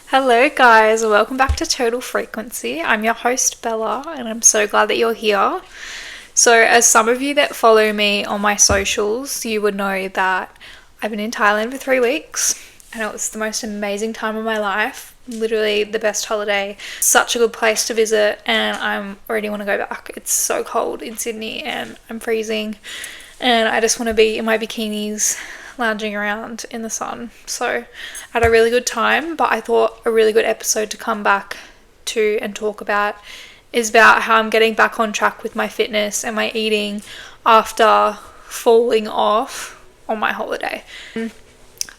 Hello, guys, welcome back to Total Frequency. I'm your host, Bella, and I'm so glad that you're here. So, as some of you that follow me on my socials, you would know that I've been in Thailand for 3 weeks, and it was the most amazing time of my life. Literally the best holiday. Such a good place to visit, and I already want to go back. It's so cold in Sydney, and I'm freezing, and I just want to be in my bikinis lounging around in the sun. So I had a really good time, but I thought a really good episode to come back to and talk about is about how I'm getting back on track with my fitness and my eating after falling off on my holiday.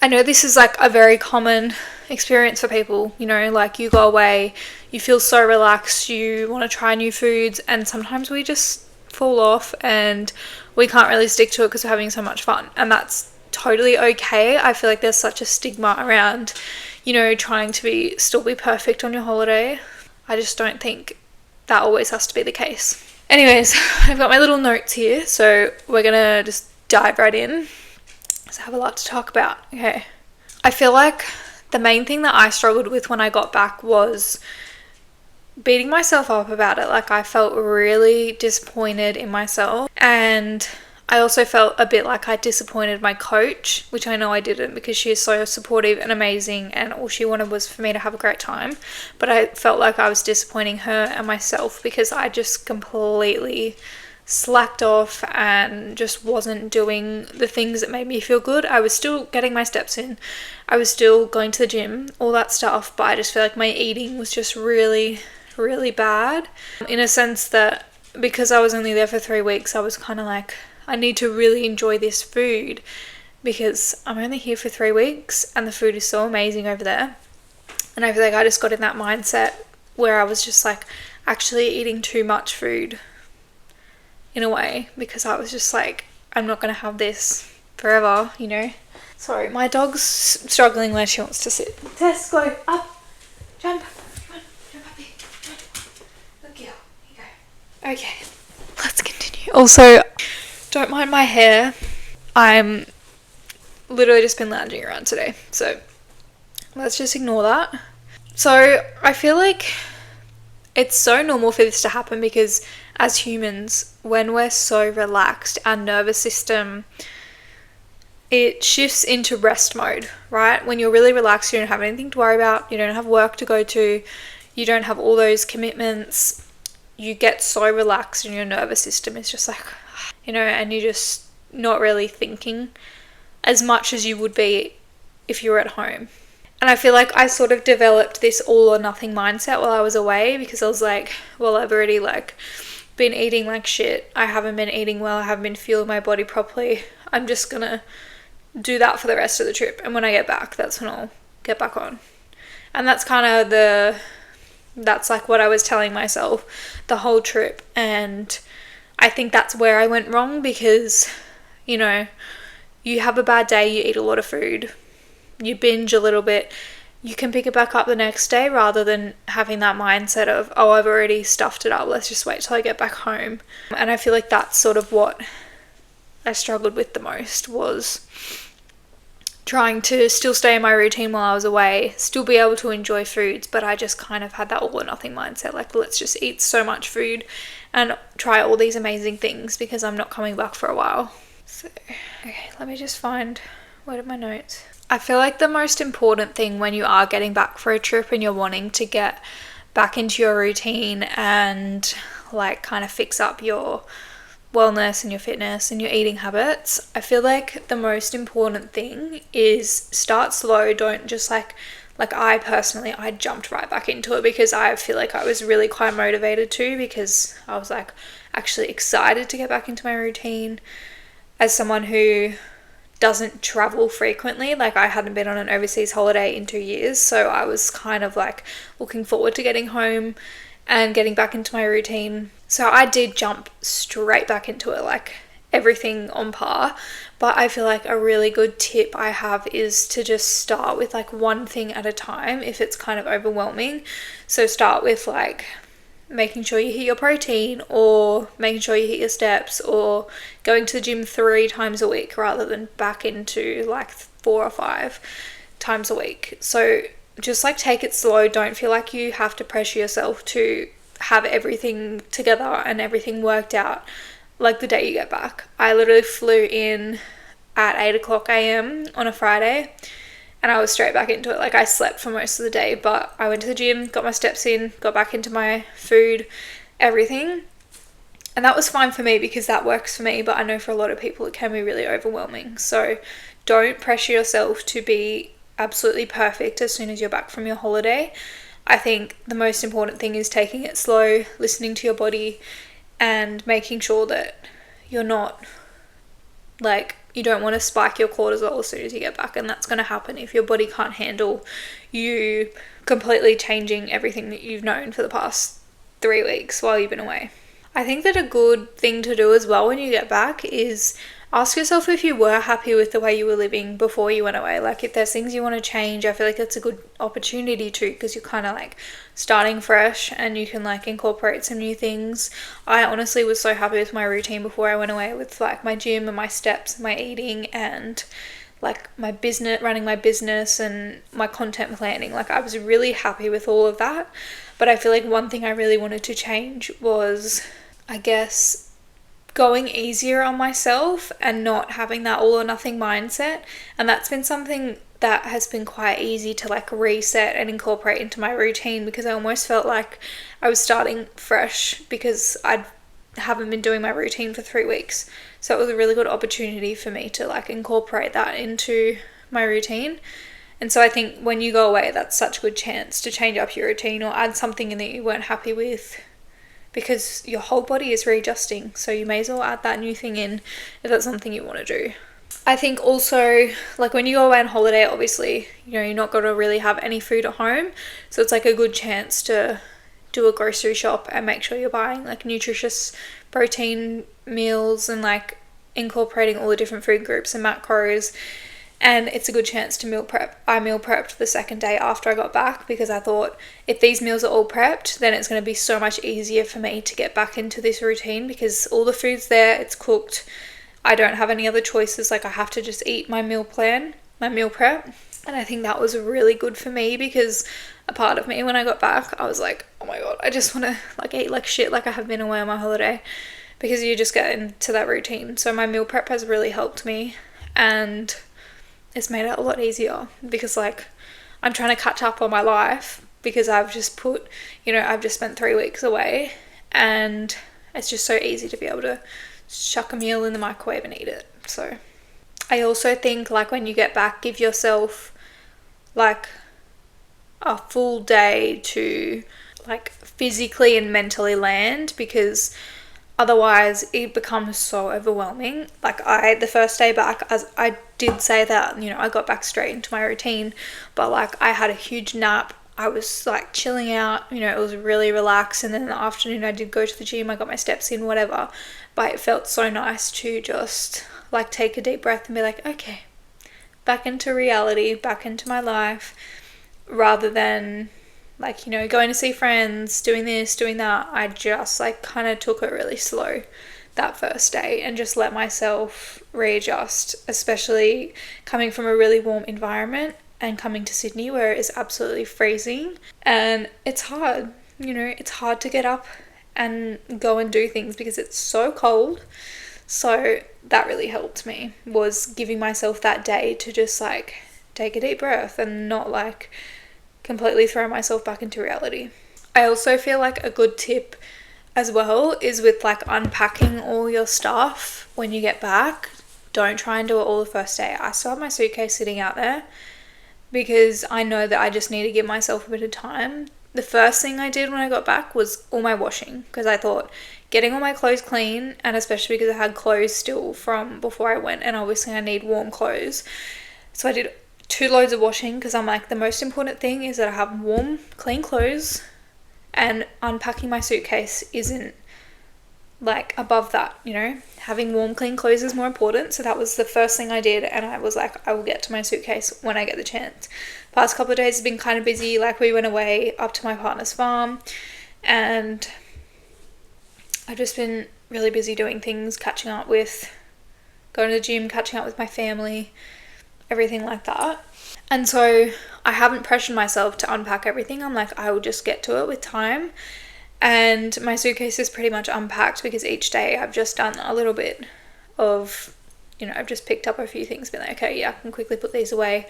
I know this is like a very common experience for people, like you go away, you feel so relaxed, you want to try new foods, and sometimes we just fall off and we can't really stick to it because we're having so much fun, and that's totally okay. I feel like there's such a stigma around, trying to still be perfect on your holiday. I just don't think that always has to be the case. Anyways, I've got my little notes here, so we're gonna just dive right in. So I have a lot to talk about. Okay. I feel like the main thing that I struggled with when I got back was beating myself up about it. Like, I felt really disappointed in myself, and I also felt a bit like I disappointed my coach, which I know I didn't because she is so supportive and amazing, and all she wanted was for me to have a great time. But I felt like I was disappointing her and myself because I just completely slacked off and just wasn't doing the things that made me feel good. I was still getting my steps in. I was still going to the gym, all that stuff, but I just feel like my eating was just really, really bad. In a sense that because I was only there for 3 weeks, I was kind of like, I need to really enjoy this food because I'm only here for 3 weeks and the food is so amazing over there. And I feel like I just got in that mindset where I was just like actually eating too much food in a way, because I was just like, I'm not going to have this forever, Sorry, my dog's struggling where she wants to sit. Tess, go up, jump, come on, jump up here, come on. Look here, you go. Okay, let's continue. Also, don't mind my hair. I'm literally just been lounging around today, so let's just ignore that. So I feel like it's so normal for this to happen because as humans, when we're so relaxed, our nervous system, it shifts into rest mode, right? When you're really relaxed, you don't have anything to worry about, you don't have work to go to, you don't have all those commitments, you get so relaxed and your nervous system is just like, and you're just not really thinking as much as you would be if you were at home. And I feel like I sort of developed this all or nothing mindset while I was away because I was like, well, I've already been eating like shit. I haven't been eating well. I haven't been fueling my body properly. I'm just gonna do that for the rest of the trip. And when I get back, that's when I'll get back on. And that's kind of that's like what I was telling myself the whole trip. And I think that's where I went wrong because, you have a bad day, you eat a lot of food, you binge a little bit, you can pick it back up the next day rather than having that mindset of, oh, I've already stuffed it up, let's just wait till I get back home. And I feel like that's sort of what I struggled with the most, was trying to still stay in my routine while I was away, still be able to enjoy foods, but I just kind of had that all or nothing mindset, like, let's just eat so much food and try all these amazing things because I'm not coming back for a while. So, okay, let me just find, where are my notes? I feel like the most important thing when you are getting back for a trip and you're wanting to get back into your routine and kind of fix up your wellness and your fitness and your eating habits, I feel like the most important thing is start slow. Don't just like I jumped right back into it because I feel like I was really quite motivated to, because I was actually excited to get back into my routine. As someone who doesn't travel frequently, I hadn't been on an overseas holiday in 2 years, so I was kind of looking forward to getting home and getting back into my routine. So I did jump straight back into it, everything on par. But I feel like a really good tip I have is to just start with one thing at a time if it's kind of overwhelming. So start with making sure you hit your protein, or making sure you hit your steps, or going to the gym 3 times a week rather than back into 4 or 5 times a week. So just like take it slow. Don't feel like you have to pressure yourself to have everything together and everything worked out like the day you get back. I literally flew in at 8 o'clock a.m. on a Friday and I was straight back into it. Like, I slept for most of the day, but I went to the gym, got my steps in, got back into my food, everything. And that was fine for me because that works for me, but I know for a lot of people it can be really overwhelming. So don't pressure yourself to be absolutely perfect as soon as you're back from your holiday. I think the most important thing is taking it slow, listening to your body, and making sure that you're not, like, you don't want to spike your cortisol as soon as you get back, and that's going to happen if your body can't handle you completely changing everything that you've known for the past 3 weeks while you've been away. I think that a good thing to do as well when you get back is ask yourself if you were happy with the way you were living before you went away. Like, if there's things you want to change, I feel like that's a good opportunity to, because you're kind of like starting fresh and you can like incorporate some new things. I honestly was so happy with my routine before I went away, with like my gym and my steps and my eating and like my business, running my business and my content planning. Like, I was really happy with all of that. But I feel like one thing I really wanted to change was, I guess, going easier on myself and not having that all or nothing mindset. And that's been something that has been quite easy to like reset and incorporate into my routine, because I almost felt like I was starting fresh because I haven't been doing my routine for 3 weeks. So it was a really good opportunity for me to like incorporate that into my routine. And so I think when you go away, that's such a good chance to change up your routine or add something in that you weren't happy with, because your whole body is readjusting. So you may as well add that new thing in if that's something you want to do. I think also, like, when you go away on holiday, obviously, you know, you're not going to really have any food at home. So it's like a good chance to do a grocery shop and make sure you're buying like nutritious protein meals and like incorporating all the different food groups and macros. And it's a good chance to meal prep. I meal prepped the second day after I got back, because I thought if these meals are all prepped, then it's going to be so much easier for me to get back into this routine, because all the food's there, it's cooked. I don't have any other choices. Like, I have to just eat my meal plan, my meal prep. And I think that was really good for me, because a part of me when I got back, I was like, oh my God, I just want to like eat like shit like I have been away on my holiday, because you just get into that routine. So my meal prep has really helped me, and it's made it a lot easier, because like I'm trying to catch up on my life, because I've just spent 3 weeks away, and it's just so easy to be able to chuck a meal in the microwave and eat it. So I also think, like, when you get back, give yourself like a full day to like physically and mentally land, because otherwise it becomes so overwhelming. Like, the first day back, as I did say that, you know, I got back straight into my routine, but like I had a huge nap. I was like chilling out, you know, it was really relaxed. And then in the afternoon I did go to the gym, I got my steps in, whatever. But it felt so nice to just like take a deep breath and be like, okay, back into reality, back into my life, rather than like, you know, going to see friends, doing this, doing that. I just like kind of took it really slow that first day and just let myself readjust, especially coming from a really warm environment and coming to Sydney where it is absolutely freezing. And it's hard, you know, it's hard to get up and go and do things because it's so cold. So that really helped me, was giving myself that day to just like take a deep breath and not like completely throw myself back into reality. I also feel like a good tip as well is with like unpacking all your stuff when you get back. Don't try and do it all the first day. I still have my suitcase sitting out there because I know that I just need to give myself a bit of time. The first thing I did when I got back was all my washing, because I thought getting all my clothes clean, and especially because I had clothes still from before I went, and obviously I need warm clothes. So I did 2 loads of washing, because I'm like, the most important thing is that I have warm, clean clothes, and unpacking my suitcase isn't like above that, you know. Having warm, clean clothes is more important. So that was the first thing I did, and I was like, I will get to my suitcase when I get the chance. Past couple of days have been kind of busy. Like, we went away up to my partner's farm, and I've just been really busy doing things, catching up with, going to the gym, catching up with my family. everything like that. And so I haven't pressured myself to unpack everything. I'm like, I will just get to it with time. And my suitcase is pretty much unpacked because each day I've just done a little bit of, I've just picked up a few things, been like, okay, yeah, I can quickly put these away,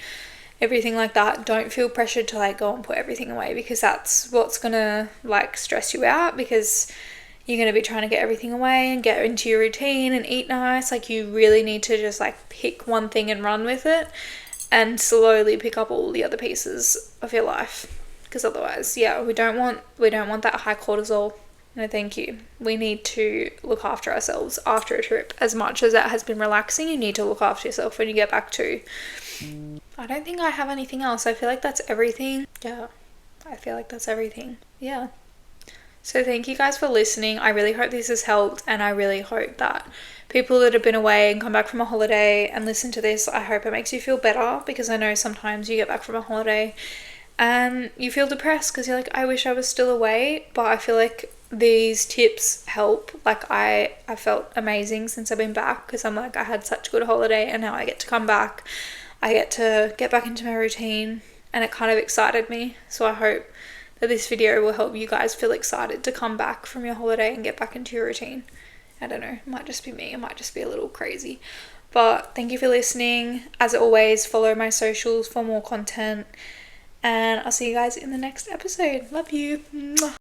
everything like that. Don't feel pressured to like go and put everything away, because that's what's gonna like stress you out, because you're going to be trying to get everything away and get into your routine and eat nice. Like, you really need to just like pick one thing and run with it, and slowly pick up all the other pieces of your life, because otherwise, yeah, we don't want that high cortisol. No, thank you. We need to look after ourselves after a trip. As much as that has been relaxing, you need to look after yourself when you get back too. I don't think I have anything else. I feel like that's everything. Yeah, I feel like that's everything. Yeah. So thank you guys for listening. I really hope this has helped, and I really hope that people that have been away and come back from a holiday and listen to this, I hope it makes you feel better, because I know sometimes you get back from a holiday and you feel depressed because you're like, I wish I was still away. But I feel like these tips help. Like, I felt amazing since I've been back, because I'm like, I had such a good holiday and now I get to come back. I get to get back into my routine, and it kind of excited me. So I hope that this video will help you guys feel excited to come back from your holiday and get back into your routine. I don't know, it might just be me, it might just be a little crazy. But thank you for listening. As always, follow my socials for more content, and I'll see you guys in the next episode. Love you. Mwah.